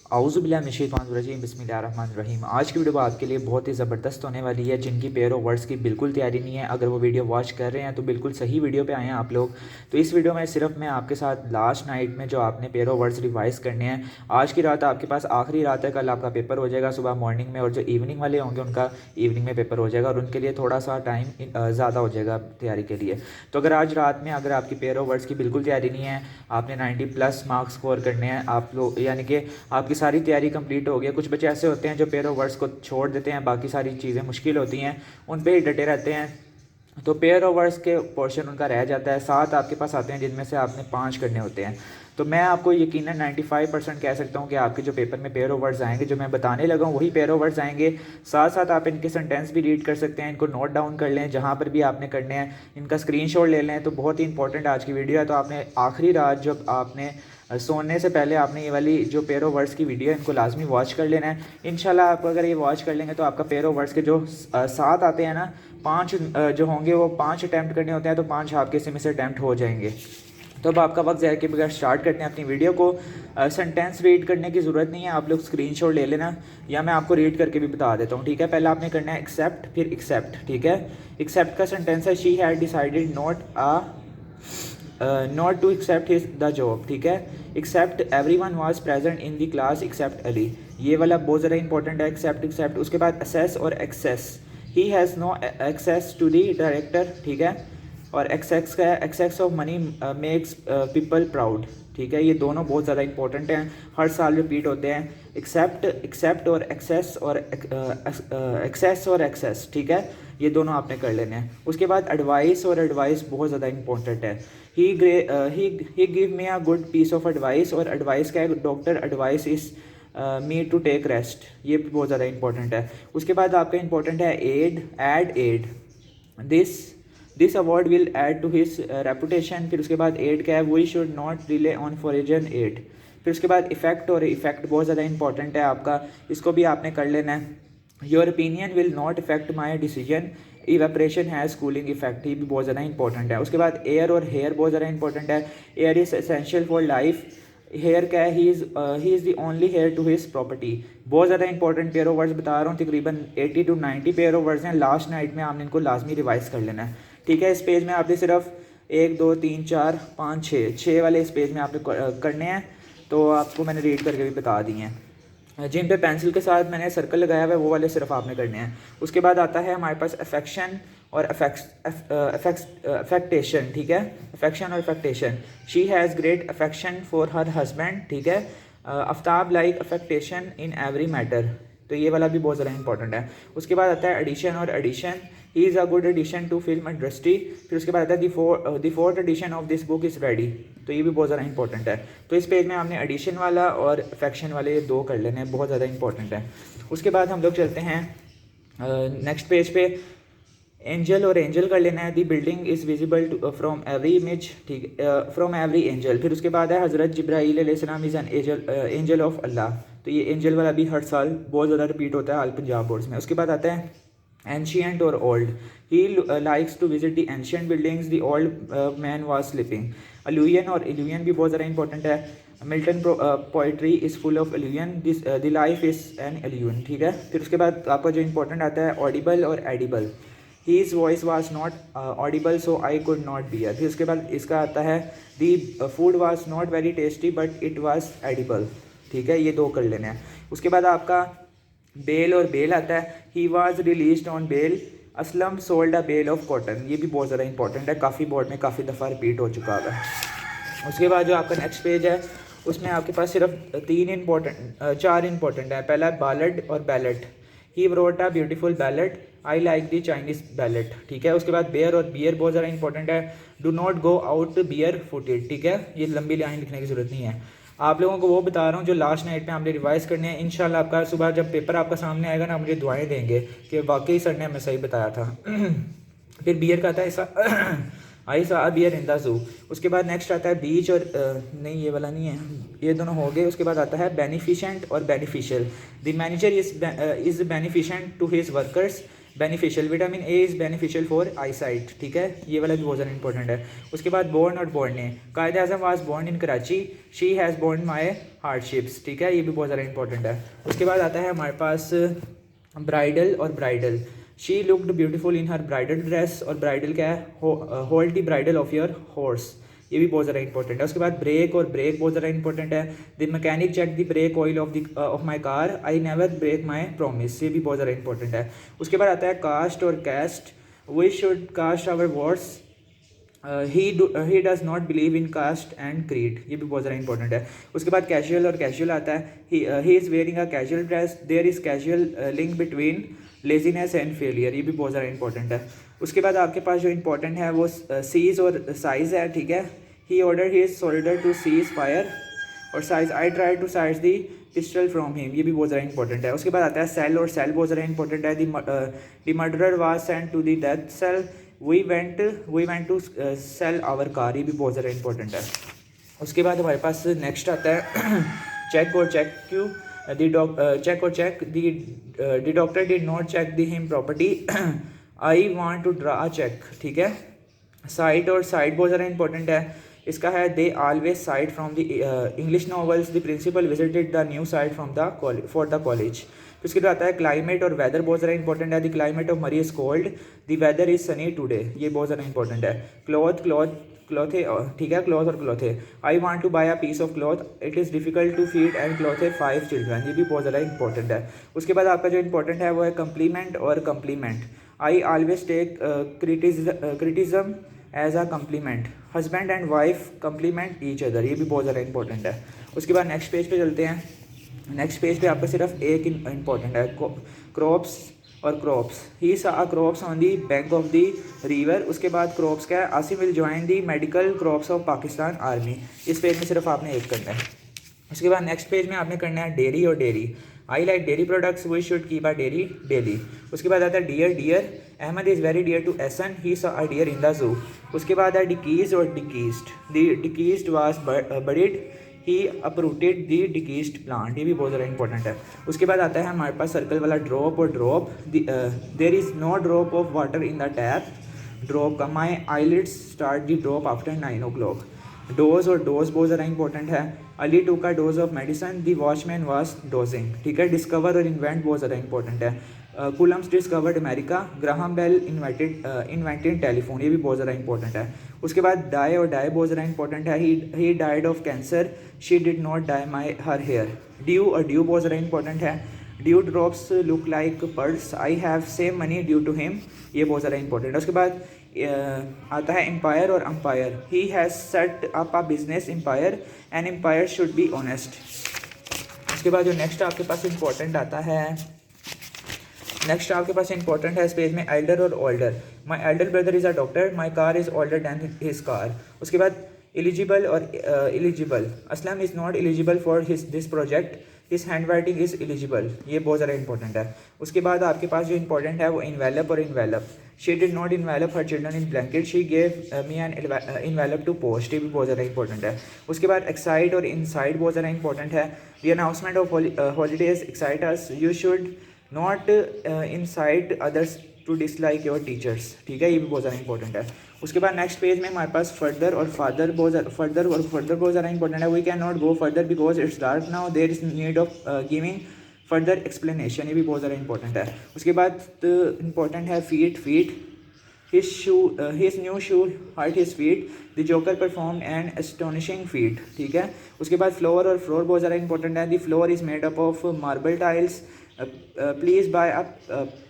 औज़ुबिल्लाहिमिनश्शैतानिर्रजीम बिस्मिल्लाहिर्रहमानिर्रहीम। आज की वीडियो आपके लिए बहुत ही ज़बरदस्त होने वाली है। जिनकी पेयर ऑफ वर्ड्स की बिल्कुल तैयारी नहीं है, अगर वो वीडियो वॉच कर रहे हैं तो बिल्कुल सही वीडियो पे आए हैं आप लोग। तो इस वीडियो में सिर्फ मैं आपके साथ लास्ट नाइट में जो आपने पेयर ऑफ वर्ड्स रिवाइज़ करने हैं, आज की रात आपके पास आखिरी रात है, कल आपका पेपर हो जाएगा सुबह मॉर्निंग में, और जो इवनिंग वाले होंगे उनका इवनिंग में पेपर हो जाएगा और उनके लिए थोड़ा सा टाइम ज़्यादा हो जाएगा तैयारी के लिए। तो अगर आज रात में अगर आपकी पेयर ऑफ वर्ड्स की बिल्कुल तैयारी नहीं है, आपने 90+ मार्क्स स्कोर करने हैं आप लोग, यानी कि आपकी सारी तैयारी कंप्लीट हो गई। कुछ बच्चे ऐसे होते हैं जो पेयर ऑफ वर्ड्स को छोड़ देते हैं, बाकी सारी चीज़ें मुश्किल होती हैं उन पे ही डटे रहते हैं, तो पेयर ऑफ वर्ड्स के पोर्शन उनका रह जाता है। 7 आपके पास आते हैं जिनमें से आपने 5 करने होते हैं। तो मैं आपको यकीनन 95% कह सकता हूँ कि आपके जो पेपर में पेयर ऑफ वर्ड्स आएंगे, जो मैं बताने लगा हूँ वही पेयर ऑफ वर्ड्स आएंगे। साथ साथ आप इनके सेंटेंस भी रीड कर सकते हैं, इनको नोट डाउन कर लें जहाँ पर भी आपने करने हैं, इनका स्क्रीनशॉट ले लें। तो बहुत ही इंपॉर्टेंट आज की वीडियो है। तो आपने आखिरी रात जब आपने सोने से पहले आपने ये वाली जो पेयर ऑफ वर्ड्स की वीडियो है इनको लाजमी वॉच कर लेना है। इंशाल्लाह आप अगर ये वॉच कर लेंगे तो आपका पेयर ऑफ वर्ड्स के जो 7 आते हैं ना, 5 जो होंगे वो 5 अटैम्प्ट करने होते हैं, तो 5 आपके इसमें से अटैम्प्ट हो जाएंगे। तो अब आपका वक्त ज़ाया के बगैर स्टार्ट करते हैं अपनी वीडियो को। सेंटेंस रीड करने की ज़रूरत नहीं है, आप लोग स्क्रीनशॉट ले लेना या मैं आपको रीड करके भी बता देता हूँ, ठीक है। पहले आपने करना है एक्सेप्ट, फिर एक्सेप्ट, ठीक है। एक्सेप्ट का सेंटेंस है she had decided not to accept his the job, ठीक है। Except everyone was present in the class except Ali, ये वाला बहुत ज़्यादा इंपॉर्टेंट है। एक्सेप्ट एक्सेप्ट, उसके बाद असेस और excess, he has no access to the director, ठीक है। और एक्सेस का excess of money makes people proud, ठीक है। ये दोनों बहुत ज़्यादा इंपॉर्टेंट हैं, हर साल रिपीट होते हैं। एक्सेप्ट एक्सेप्ट और एक्सेस और एक्सेस और एक्सेस, ठीक है, ये दोनों आपने कर लेने हैं। उसके बाद एडवाइस और एडवाइस बहुत ज़्यादा इंपॉर्टेंट है। He give me a good piece of advice, और एडवाइस का है doctor advice is me to take rest, ये भी बहुत ज़्यादा इंपॉर्टेंट है। उसके बाद आपका इंपॉर्टेंट है add this award will add to his reputation. फिर उसके बाद एड क्या है, we should not rely on foreign aid. फिर उसके बाद इफेक्ट, और इफेक्ट बहुत ज़्यादा इंपॉर्टेंट है आपका, इसको भी आपने कर लेना है। Your opinion will not effect my decision, evaporation has cooling effect, ये भी बहुत ज़्यादा इंपॉर्टेंट है। उसके बाद एयर और हेयर बहुत ज़्यादा इंपॉर्टेंट है। Air is essential for life, heir क्या है, he is the only heir to his property, बहुत ज़्यादा इंपॉर्टेंट पेयर ऑफ वर्ड्स बता रहा हूँ। तकरीबन 80 to 90 पेयर ऑफ वर्ड्स हैं। लास्ट नाइट में आपने इनको लाजमी रिवाइज कर लेना है, ठीक है। इस पेज में आपने सिर्फ 1 2 3 4 5 6 वाले इस पेज में आपने करने हैं, तो आपको मैंने रीड करके भी बता दिए हैं। जिन पे पेंसिल के साथ मैंने सर्कल लगाया हुआ है वो वाले सिर्फ आपने करने हैं। उसके बाद आता है हमारे पास अफेक्शन और अफेक्टेशन, ठीक है। अफेक्शन और affectation, she has great affection for her husband, ठीक है। Aftab like affectation in every matter, तो ये वाला भी बहुत ज़्यादा इंपॉर्टेंट है। उसके बाद आता है एडिशन और edition, he is a good addition to film industry. फिर उसके बाद आता है the fourth edition of this book is ready, तो ये भी बहुत ज़्यादा इंपॉर्टेंट है। तो इस पेज में हमने एडिशन वाला और अफेक्शन वाले ये 2 कर लेने हैं, बहुत ज़्यादा इंपॉर्टेंट है। उसके बाद हम लोग चलते हैं नेक्स्ट पेज पे, एंजल और एंजल कर लेना है। The building is visible from every image, ठीक, फ्रॉम एवरी एंजल। फिर उसके बाद है हज़रत जिब्राईल अलैहिस्सलाम is an angel of Allah, तो ये एंजल वाला भी हर साल बहुत ज़्यादा रिपीट होता है हाल पंजाब बोर्ड्स में। उसके बाद आता है एंशियंट और old, he likes to visit the ancient buildings, the old man was sleeping. Allusion और इल्यूयन भी बहुत ज़्यादा इंपॉर्टेंट है। Milton poetry is full of allusion, the life is an illusion, ठीक है। फिर उसके बाद आपका जो इंपॉर्टेंट आता है ऑडिबल और edible, His voice was not audible so I could not bear। फिर उसके बाद इसका आता है the food was not very tasty but it was edible, ठीक है, ये 2 कर लेने हैं। उसके बाद आपका बेल और बेल आता है, he was released on bail, Aslam sold a bale of cotton, ये भी बहुत ज़्यादा इंपॉर्टेंट है, काफ़ी बोर्ड में काफ़ी दफ़ा रिपीट हो चुका है। उसके बाद जो आपका नेक्स्ट पेज है उसमें आपके पास सिर्फ 4 इंपॉर्टेंट है। पहला बालड और ballot, he wrote a beautiful ballad, I like the Chinese ballot, ठीक है। उसके बाद बेयर और बियर बहुत ज़्यादा इंपॉर्टेंट है। Do not go out bare footed, ठीक है, ये लंबी लाइन लिखने की ज़रूरत नहीं है। आप लोगों को वो बता रहा हूँ जो लास्ट नाइट में आपने रिवाइज़ करने हैं। इंशाल्लाह आपका सुबह जब पेपर आपका सामने आएगा ना, मुझे दुआएं देंगे कि वाकई सर ने हमें सही बताया था। फिर बियर का आता है आई सा बियर इन द ज़ू। उसके बाद नेक्स्ट आता है बीच और नहीं, ये वाला नहीं है, ये दोनों हो गए। उसके बाद आता है बेनिफिशेंट और beneficial, the manager is beneficent to his workers beneficial, vitamin A is beneficial for eye sight, ठीक है, ये वाला भी बहुत ज़्यादा इंपॉर्टेंट है। उसके बाद बोर्न और borne, Quaid Azam was born in Karachi, she has borne my hardships, ठीक है, ये भी बहुत ज़्यादा इंपॉर्टेंट है। उसके बाद आता है हमारे पास ब्राइडल और bridal, she looked beautiful in her bridal dress, और ब्राइडल क्या है, hold the bridal of your horse, ये भी बहुत ज़्यादा इंपॉर्टेंट है। उसके बाद ब्रेक और ब्रेक बहुत ज़्यादा इंपॉर्टेंट है। The mechanic check the brake oil of my car, I never break my promise, ये भी बहुत ज़्यादा इंपॉर्टेंट है। उसके बाद आता है कास्ट और caste, we should cast our votes, he does not believe in caste and creed, ये भी बहुत ज़्यादा इंपॉर्टेंट है। उसके बाद कैजुअल और कैजुअल आता है, he is wearing a casual dress, there is casual link between laziness and failure, ये भी बहुत ज़्यादा इंपॉर्टेंट है। उसके बाद आपके पास जो इंपॉर्टेंट है वो सीज और साइज़ है, ठीक है, he order his soldier to cease fire, और seize I try to seize the pistol from him, ये भी बहुत ज़्यादा इंपॉर्टेंट है। उसके बाद आता है सेल, और सेल बहुत ज़्यादा इंपॉर्टेंट है। The murderer was sent to the death cell, we went to sell our car, ये भी बहुत ज़्यादा इंपॉर्टेंट है। उसके बाद हमारे पास नेक्स्ट आता है चेक और check Q, check or check the doctor did not check the him property, I want to draw a check, ठीक है। साइट और साइट बहुत ज़्यादा इंपॉर्टेंट है। इसका है they always cite from the English novels, the principal visited the new site from the for the college. तो इसके बाद आता है क्लाइमेट और वेदर बहुत ज़्यादा इंपॉर्टेंट है। The climate of Murree is cold, the weather is sunny today, ये बहुत ज़्यादा इंपॉर्टेंट है। क्लॉथे, ठीक है, क्लॉथ और clothe, I want to buy a piece of cloth, it is difficult to feed and clothe 5 children, ये भी बहुत ज़्यादा इंपॉर्टेंट है। उसके बाद आपका जो इंपॉर्टेंट है वो है कम्प्लीमेंट और complement, I always take criticism as a compliment, husband and wife complement each other, ये भी बहुत ज़्यादा इंपॉर्टेंट है। उसके बाद नेक्स्ट पेज पे चलते हैं। नेक्स्ट पेज पे आपका सिर्फ एक इंपॉर्टेंट है, क्रॉप्स और क्रॉप्स, ही सा crops on the bank of the river. उसके बाद क्रॉप्स क्या है, Asim will join the medical crops of Pakistan army, इस पेज में सिर्फ आपने एक करना है। उसके बाद नेक्स्ट पेज में आपने करना है डेयरी और diary, I like dairy products, we should keep a diary daily. उसके बाद आता है dear, deer Ahmed is very dear to Ehsan, he saw a deer in the zoo. उसके बाद है डिकीज और diseased, the deceased was buried, he uprooted the diseased plant, ये भी बहुत ज़्यादा इंपॉर्टेंट है। उसके बाद आता है हमारे पास सर्कल वाला ड्रॉप और droop, there is no drop of water in the tap, droop का my eyelids start the droop after 9 o'clock। Dose और डोज बहुत ज़्यादा इंपॉर्टेंट है, अली टू का dose of medicine, the watchman was dozing, ठीक है। डिस्कवर और इन्वेंट बहुत ज़्यादा इंपॉर्टेंट है, Columbus discovered America, Graham Bell invented telephone, ये भी बहुत ज़्यादा इंपॉर्टेंट है। उसके बाद डाई और डाई बहुत ज़्यादा इंपॉर्टेंट है, he died of cancer, she did not dye my her hair. Dew और ड्यू बहुत ज़्यादा इंपॉर्टेंट है, dew drops look like pearls, I have some money due to him, ये बहुत ज़्यादा इंपॉर्टेंट है। उसके बाद आता है एम्पायर और umpire, he has set up a business empire, an umpire should be honest. उसके बाद जो नेक्स्ट आपके पास इंपॉर्टेंट आता है, नेक्स्ट आपके पास इंपॉर्टेंट है इस पेज में एल्डर और older, my elder brother is a doctor, my car is older than his car. उसके बाद एलिजिबल और eligible, Aslam is not eligible for this project, his hand writing is eligible, ये बहुत ज़्यादा इंपॉर्टेंट है। उसके बाद आपके पास जो इंपॉर्टेंट है वो इन्वेलप और envelope, she did not envelop her children in blanket, she gave me an envelope to post, ये भी बहुत ज़्यादा इंपॉर्टेंट है। उसके बाद एक्साइट और इनसाइड बहुत ज़्यादा इंपॉर्टेंट है, the announcement of holidays excite us, you should not incite others to dislike your teachers, ठीक है, ये भी बहुत ज़्यादा इंपॉर्टेंट है। उसके बाद नेक्स्ट पेज में हमारे पास फर्दर और फादर फर्दर बहुत ज़्यादा इंपॉर्टेंट है, we can not go further because it's dark now, there is need of giving further explanation, ये भी बहुत ज़्यादा इंपॉर्टेंट है। उसके बाद इंपॉर्टेंट है feet, his new shoe hurt his feet, the joker performed an astonishing feat, ठीक है। उसके बाद फ्लोर और फ्लोर बहुत ज़्यादा इंपॉर्टेंट है, the floor is made up of marble tiles, please buy a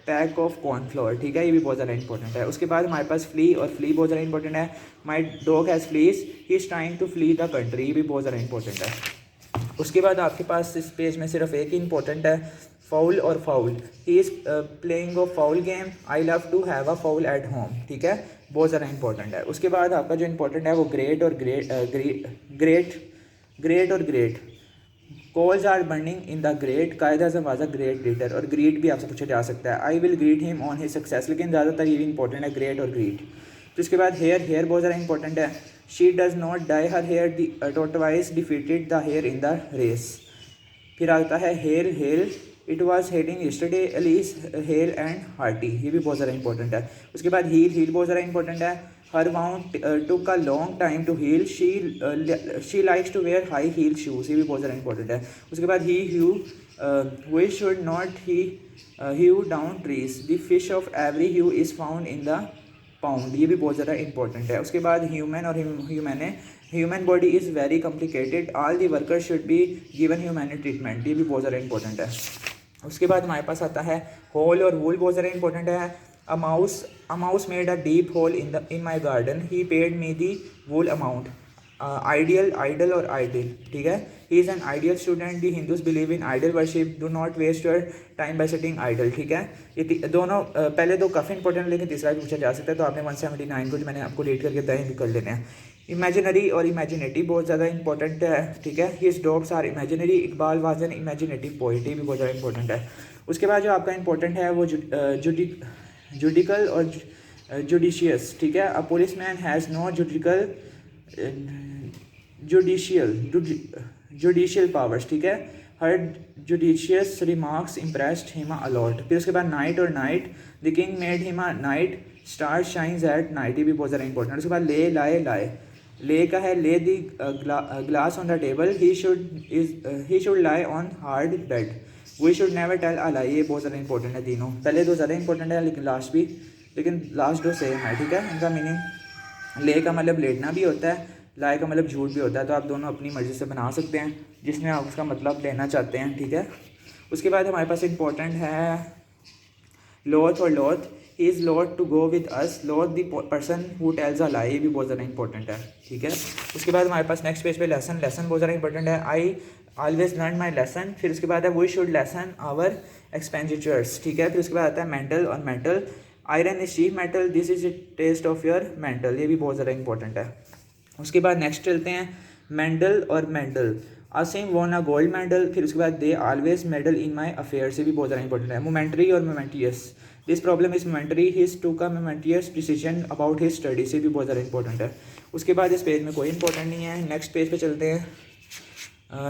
pack of cornflour, ठीक है, ये भी बहुत ज़्यादा इंपॉर्टेंट है। उसके बाद हमारे पास फ्ली और फ्ली बहुत ज़्यादा इंपॉर्टेंट है, my dog has fleas, he is trying to flee the country, ये भी बहुत ज़्यादा इंपॉर्टेंट है। उसके बाद आपके पास इस पेज में सिर्फ एक ही इंपॉर्टेंट है, फाउल और fowl, he is playing of foul game, I love to have a fowl at home, ठीक है, बहुत ज़्यादा इंपॉर्टेंट है। उसके बाद आपका जो इंपॉर्टेंट है वो ग्रेट और grate, coals are burning in the grate, Quaid Azam was a great leader, और ग्रीट भी आपसे पूछा जा सकता है, I will greet him on his success, लेकिन ज़्यादातर ये भी इंपॉर्टेंट है ग्रेट और ग्रीट। तो इसके बाद हेयर बहुत ज़्यादा इंपॉर्टेंट है, she does not dye her hair, the tortoise defeated the hare in the race. फिर आता है hail it was hailing yesterday Alice hale and hearty, ये भी बहुत ज़्यादा इंपॉर्टेंट है। उसके बाद हील, हील बहुत ज़्यादा इंपॉर्टेंट है। हर wound took a long time to heal, she likes to wear high heel shoes, ये भी बहुत ज़्यादा इंपॉर्टेंट है। उसके बाद ही ह्यू, वी शुड नॉट ही hew down trees, the fish of every hue is found in the pond, ये भी बहुत ज़्यादा इंपॉर्टेंट है। उसके बाद ह्यूमन और human body is very complicated, all the worker should be given human treatment, ये भी बहुत ज़्यादा इंपॉर्टेंट है। उसके बाद हमारे पास आता है होल और वूल, बहुत ज़्यादा इंपॉर्टेंट है। A mouse made a deep hole in my garden, he paid me the whole amount. Ideal, idol और आइडियल, ठीक है। He is an ideal student, the Hindus believe in idol worship, do not waste your time by sitting idle, ठीक है। ये दोनों पहले दो काफ़ी इंपॉर्टेंट, लेकिन तीसरा भी पूछा जा सकता है, तो आपने 179 को जो मैंने आपको रेट करके बताया कर लेने हैं। इमेजिनरी और इमेजिनेटिव बहुत ज़्यादा इंपॉर्टेंट है, ठीक है। His dogs are imaginary, Iqbal was an imaginative poet, ये भी बहुत ज़्यादा इंपॉर्टेंट है। उसके बाद जो आपका इंपॉर्टेंट है वो जुडिकल और जुडिशियस, ठीक है। A police man has no judicial powers, ठीक है। Her judicious remarks impressed him a lot. फिर उसके बाद नाइट और night, the king made him a knight, star shines at night, ये भी बहुत ज़्यादा इंपॉर्टेंट है। उसके बाद ले, लाए, लाए, ले का है lay the glass on the table, he should lie on hard bed, we should never tell a lie, ये बहुत ज़्यादा इंपॉर्टेंट है तीनों। पहले दो ज़्यादा इंपॉर्टेंट है लेकिन लास्ट दो सेम है, ठीक है। इनका मीनिंग ले का मतलब लेटना भी होता है, लाई का मतलब झूठ भी होता है, तो आप दोनों अपनी मर्ज़ी से बना सकते हैं जिसमें आप उसका मतलब लेना चाहते हैं, ठीक है। उसके बाद हमारे पास इंपॉर्टेंट है लोथ और loathe, he is loath to go with us, loathe the person who tells a lie, ये भी बहुत ज़्यादा इंपॉर्टेंट है, ठीक है। उसके बाद हमारे पास नेक्स्ट पेज पे लेसन बहुत ज़्यादा इंपॉर्टेंट है। I always learn my lesson. फिर उसके बाद है we should lessen our expenditures, ठीक है। फिर उसके बाद आता है मेंटल और mettle, iron is chief metal, this is test of your mettle, ये भी बहुत ज़्यादा इंपॉर्टेंट है। उसके बाद नेक्स्ट चलते हैं मेंडल और meddle, Asim won a gold medal. फिर उसके बाद they always meddle in my affairs, ये भी बहुत ज़्यादा इंपॉर्टेंट है। मोमेंट्री और momentous, this problem is momentary, he's took momentous decision about his study, से भी बहुत ज़्यादा इंपॉर्टेंट है। उसके बाद इस पेज में कोई इंपॉर्टेंट नहीं है। नेक्स्ट पेज पे चलते हैं।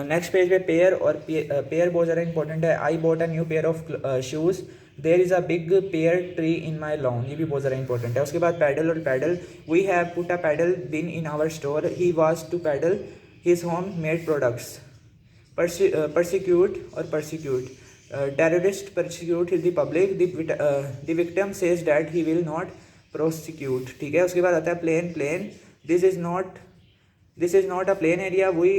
नेक्स्ट पेज पे पेयर और पेयर बहुत ज़्यादा इंपॉर्टेंट है। I bought a new pair of shoes, there is a big pear tree in my lawn, ये भी बहुत ज़्यादा इंपॉर्टेंट है। उसके बाद पैडल और peddle, we have put a pedal bin in our store, he was to peddle his home made products. persecute terrorist persecute the public, the victim says that he will not prosecute, ठीक है। उसके बाद आता है plane, this is not a plain area, we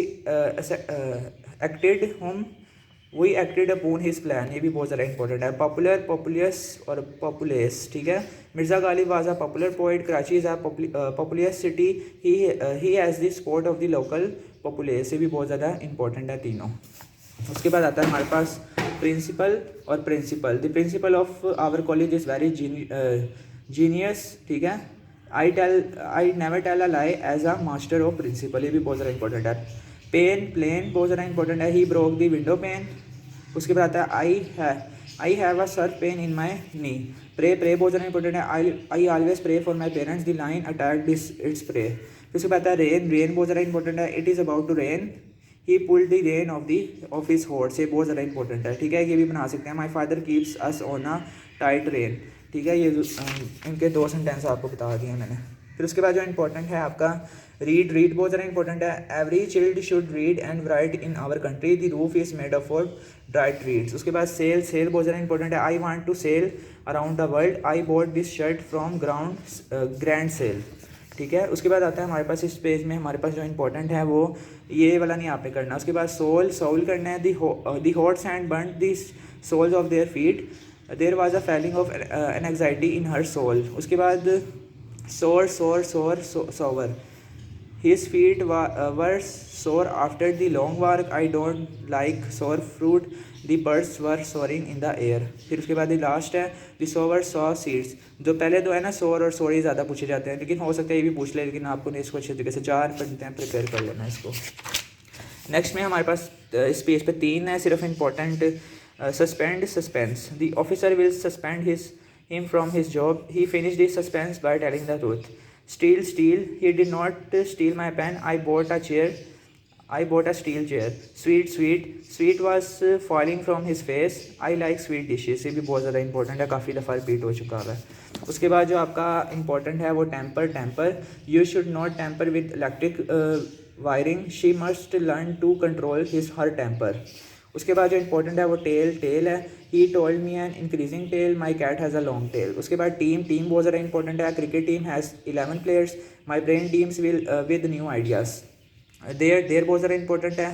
acted upon his plan, ये भी बहुत ज़्यादा इंपॉर्टेंट है। पॉपुलर, पॉपुलस और पॉपुलेस, ठीक है। Mirza Ghalib was a popular poet, Karachi is a populace city, he has the support of the local populace, ये भी बहुत ज़्यादा इंपॉर्टेंट है तीनों। उसके बाद आता है हमारे पास प्रिंसिपल और principle, the principal of our college is very genius, ठीक है। I never tell a lie as a master of principle, ये भी बहुत ज़्यादा इंपॉर्टेंट है। प्लेन बहुत ज़्यादा इंपॉर्टेंट है। He broke the window pane. उसके बाद आता है I have a severe pain in my knee. Pray बहुत ज़्यादा इंपॉर्टेंट है। I always pray for my parents, the lion attack this its prey. फिर उसके बाद आता है रेन बहुत ज़्यादा इंपॉर्टेंट है। It is about to rain, he pulled the rein of his horse, ये बहुत ज़्यादा इंपॉर्टेंट है, ठीक है। ये भी बना सकते हैं। My father keeps us on a tight rain, ठीक है। ये इनके दो सेंटेंस आपको बता दिए मैंने। फिर उसके बाद जो इंपॉर्टेंट है आपका रीड बहुत ज़्यादा इंपॉर्टेंट है। Every child should read and write in our country, the roof is made of for dried reeds. उसके बाद सेल बहुत ज़्यादा इंपॉर्टेंट है। I want to sail around the world, I bought this shirt from grand sale, ठीक है। उसके बाद आता है हमारे पास इस पेज में हमारे पास जो इंपॉर्टेंट है वो ये वाला नहीं आपने करना। उसके बाद सोल करना है। The hot sand burn the soles of their feet, there was a feeling of an anxiety in her soul. उसके बाद sore, his feet were sore after the long walk, I don't like sour fruit, the birds were soaring in the air। फिर उसके बाद last है the sower saw seeds। जो पहले दो है ना सोर और सोरी ज़्यादा पूछे जाते हैं, लेकिन हो सकता है ये भी पूछ ले, लेकिन आपको नहीं इसको अच्छे तरीके से 4 पढ़ते हैं प्रिपेयर कर लेना इसको। नेक्स्ट में हमारे पास इस पेज पे 3 है सिर्फ important. Suspend suspense, the officer will suspend him from his job, he finished his suspense by telling the truth। Steal, he did not steal my pen, I bought a chair I bought a steel chair. Sweet, sweet, sweet was falling from his face. I like sweet dishes. ये भी बहुत ज़्यादा important है, काफ़ी दफ़ा repeat हो चुका है। उसके बाद जो आपका इंपॉर्टेंट है वो temper. You should not temper with electric wiring, she must learn to control her temper. उसके बाद जो इंपॉर्टेंट है वो टेल है। He told me an increasing tail, my cat has a long tail. उसके बाद टीम बहुत ज़्यादा इंपॉर्टेंट है। Cricket team has 11 players, my brain teems with new ideas. There बहुत ज़्यादा इंपॉर्टेंट है।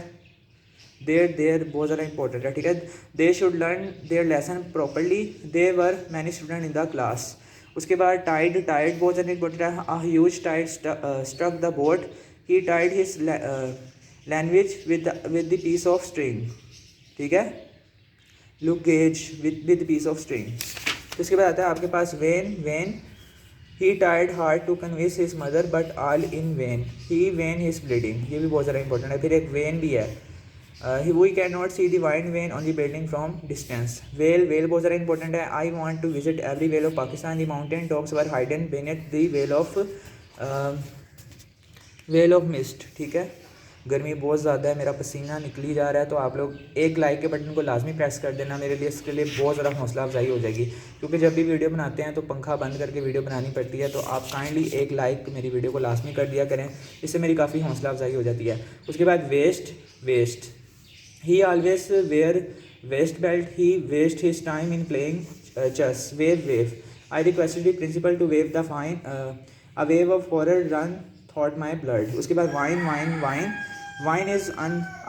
देयर बहुत ज़्यादा इंपॉर्टेंट है, ठीक है। They should learn their lesson properly, they were many student in the class. उसके बाद टाइड बहुत ज़्यादा इंपॉर्टेंट है। A huge tide struck the boat, he tied his language with the piece of string, ठीक है। Luggage with piece of string. उसके बाद आता है आपके पास वेन ही टाइड hard to convince his mother but all in vain, he vein his bleeding. ये भी बहुत ज़्यादा इंपॉर्टेंट है। फिर एक वेन भी है, we can not see the vine vane on the building from distance. Well बहुत ज़्यादा इंपॉर्टेंट है। I want to visit every well of Pakistan, the mountain tops were hidden beneath the veil of mist, ठीक है। गर्मी बहुत ज़्यादा है, मेरा पसीना निकली जा रहा है, तो आप लोग एक लाइक के बटन को लाजमी प्रेस कर देना, मेरे लिए इसके लिए बहुत ज़्यादा हौसला अफजाई हो जाएगी, क्योंकि जब भी वीडियो बनाते हैं तो पंखा बंद करके वीडियो बनानी पड़ती है। तो आप काइंडली एक लाइक मेरी वीडियो को लाजमी कर दिया करें, इससे मेरी काफ़ी हौसला अफजाई हो जाती है। उसके बाद waist he always wear waist belt, he waste his time in playing chess. Waive I requested the principal to waive the fine, a wave of horror run through my blood. उसके बाद wine is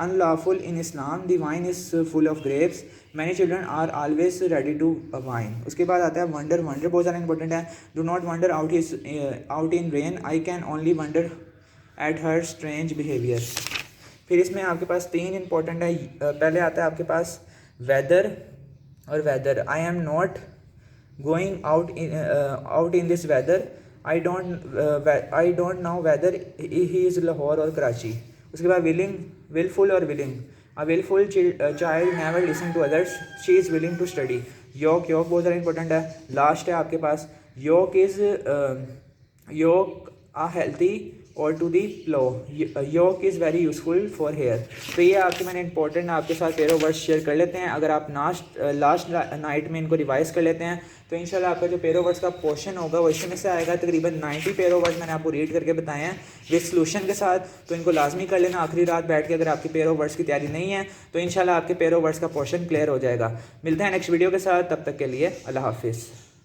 unlawful in Islam, the wine is full of grapes, many children are always ready to wine। उसके बाद आता है wonder बहुत ज़्यादा important है। Do not wonder out in rain, I can only wonder at her strange behaviour. फिर इसमें आपके पास 3 इंपॉर्टेंट है। पहले आता है आपके पास weather, I am not going out in this weather, I don't know whether he is Lahore और कराची। उसके बाद विलफुल और willing, a wilful child never listen to others, she is willing to study. Yoke बहुत ज़्यादा इंपॉर्टेंट है। Last है आपके पास yoke a healthy or to the plough, yolk is very useful for hair. तो ये आपके मैंने इंपॉर्टेंट आपके साथ पेरो वर्ड्स शेयर कर लेते हैं। अगर आप लास्ट नाइट में इनको रिवाइज कर लेते हैं तो इंशाल्लाह आपका जो पेरो वर्ड्स का पोर्शन होगा वो इसमें से आएगा। तकरीबन 90 पेरो वर्ड्स मैंने आपको रीड करके बताए हैं विद सॉल्यूशन के साथ, तो इनको लाजमी कर लेना आखिरी रात बैठ के। अगर आपकी पेरो वर्ड्स की तैयारी नहीं है तो इंशाल्लाह आपके पेरो वर्ड्स का पोर्शन क्लियर हो जाएगा। मिलते हैं नेक्स्ट वीडियो के साथ, तब तक के लिए अल्लाह हाफिज़।